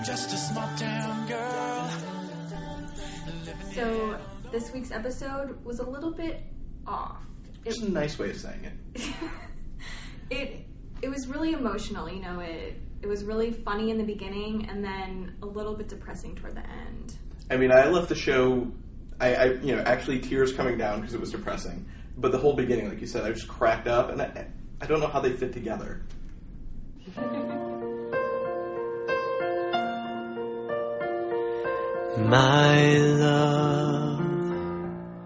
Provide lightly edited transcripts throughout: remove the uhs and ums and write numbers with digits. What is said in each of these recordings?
Just a small town girl. So this week's episode was a little bit off. It's a nice way of saying it. It was really emotional, you know. It was really funny in the beginning, and then a little bit depressing toward the end. I mean, I left the show, I actually tears coming down because it was depressing. But the whole beginning, like you said, I just cracked up, and I don't know how they fit together. My love.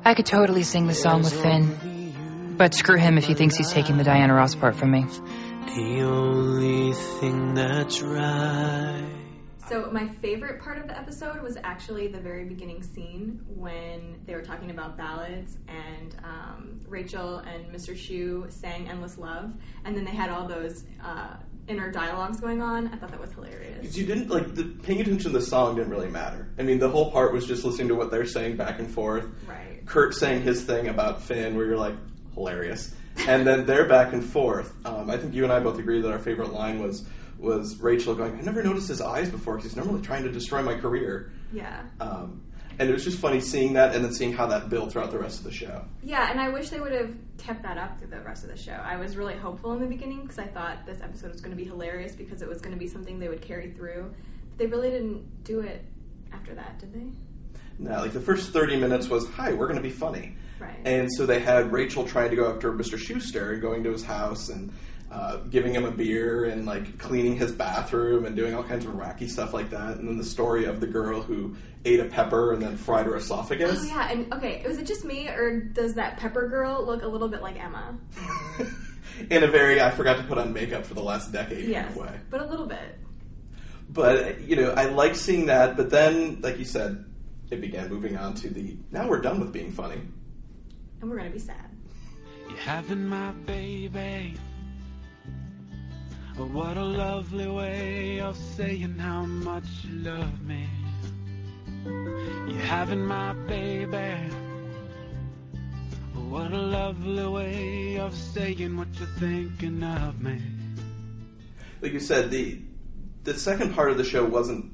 I could totally sing the song with Finn, but screw him if he thinks he's taking the Diana Ross part from me. The only thing that's right. So my favorite part of the episode was actually the very beginning scene when they were talking about ballads and Rachel and Mr. Shue sang Endless Love, and then they had all those inner dialogues going on. I thought that was hilarious. You didn't, paying attention to the song didn't really matter. I mean, the whole part was just listening to what they're saying back and forth. Right. Kurt saying his thing about Finn where you're like, hilarious. And then they're back and forth. I think you and I both agree that our favorite line was Rachel going, I never noticed his eyes before because he's normally trying to destroy my career. Yeah. And it was just funny seeing that and then seeing how that built throughout the rest of the show. Yeah, and I wish they would have kept that up through the rest of the show. I was really hopeful in the beginning because I thought this episode was going to be hilarious because it was going to be something they would carry through. But they really didn't do it after that, did they? No, the first 30 minutes was, hi, we're going to be funny. Right. And so they had Rachel trying to go after Mr. Schuster and going to his house and giving him a beer and cleaning his bathroom and doing all kinds of wacky stuff like that. And then the story of the girl who ate a pepper and then fried her esophagus. Oh yeah, and okay, was it just me or does that pepper girl look a little bit like Emma? In a very, I forgot to put on makeup for the last decade kind of way. But a little bit. But, I like seeing that, but then, like you said, it began moving on to now we're done with being funny. And we're going to be sad. You're having my baby. Oh, what a lovely way of saying how much you love me. You're having my baby. Oh, what a lovely way of saying what you're thinking of me. Like you said, the second part of the show wasn't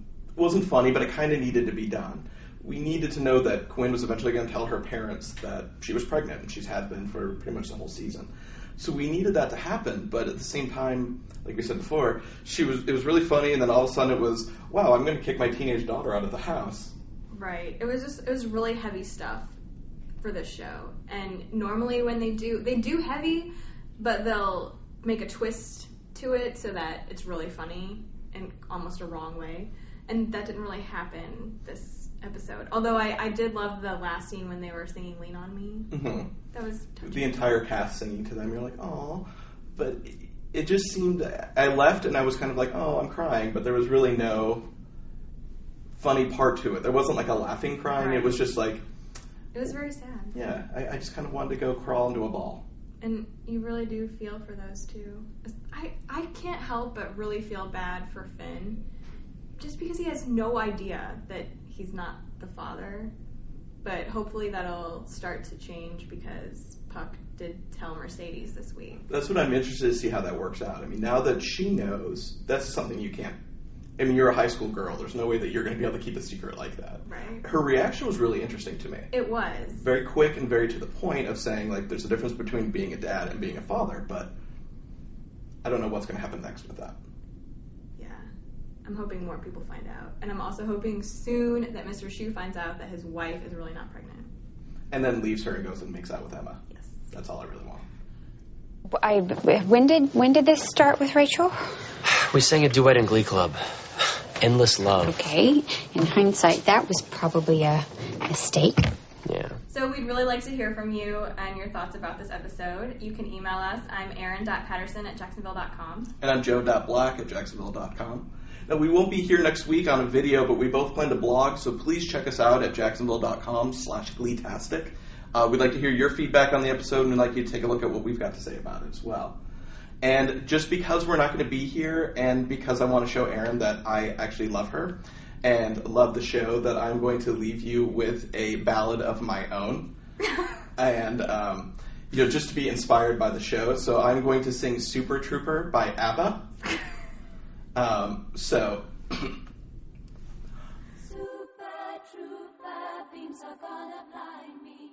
funny, but it kind of needed to be done. We needed to know that Quinn was eventually going to tell her parents that she was pregnant, and she's had been for pretty much the whole season. So we needed that to happen, but at the same time, like we said before, it was really funny, and then all of a sudden it was, wow, I'm going to kick my teenage daughter out of the house. Right. It was really heavy stuff for this show. And normally when they do heavy, but they'll make a twist to it so that it's really funny in almost a wrong way. And that didn't really happen this episode. Although I did love the last scene when they were singing Lean On Me. Mm-hmm. That was touching. The entire cast singing to them, you're like, oh. But it just seemed, I left and I was kind of like, oh, I'm crying, but there was really no funny part to it. There wasn't like a laughing crying. Right. It was just like... It was very sad. Yeah, I just kind of wanted to go crawl into a ball. And you really do feel for those two. I can't help but really feel bad for Finn. Just because he has no idea that he's not the father. But hopefully that'll start to change because Puck did tell Mercedes this week. That's what I'm interested to see how that works out. I mean, now that she knows, that's something you can't... I mean, you're a high school girl. There's no way that you're going to be able to keep a secret like that. Right. Her reaction was really interesting to me. It was. Very quick and very to the point of saying, there's a difference between being a dad and being a father, but I don't know what's going to happen next with that. I'm hoping more people find out. And I'm also hoping soon that Mr. Shue finds out that his wife is really not pregnant. And then leaves her and goes and makes out with Emma. Yes. That's all I really want. When did this start with Rachel? We sang a duet in Glee Club. Endless Love. Okay. In hindsight, that was probably a mistake. Yeah. So we'd really like to hear from you and your thoughts about this episode. You can email us. I'm Erin.Patterson@Jacksonville.com. And I'm Joe.Black@Jacksonville.com. Now, we won't be here next week on a video, but we both plan to blog, so please check us out at jacksonville.com/Gleetastic. We'd like to hear your feedback on the episode, and we'd like you to take a look at what we've got to say about it as well. And just because we're not going to be here, and because I want to show Erin that I actually love her and love the show, that I'm going to leave you with a ballad of my own. And, just to be inspired by the show. So I'm going to sing Super Trooper by ABBA. So dreams are gonna blind me.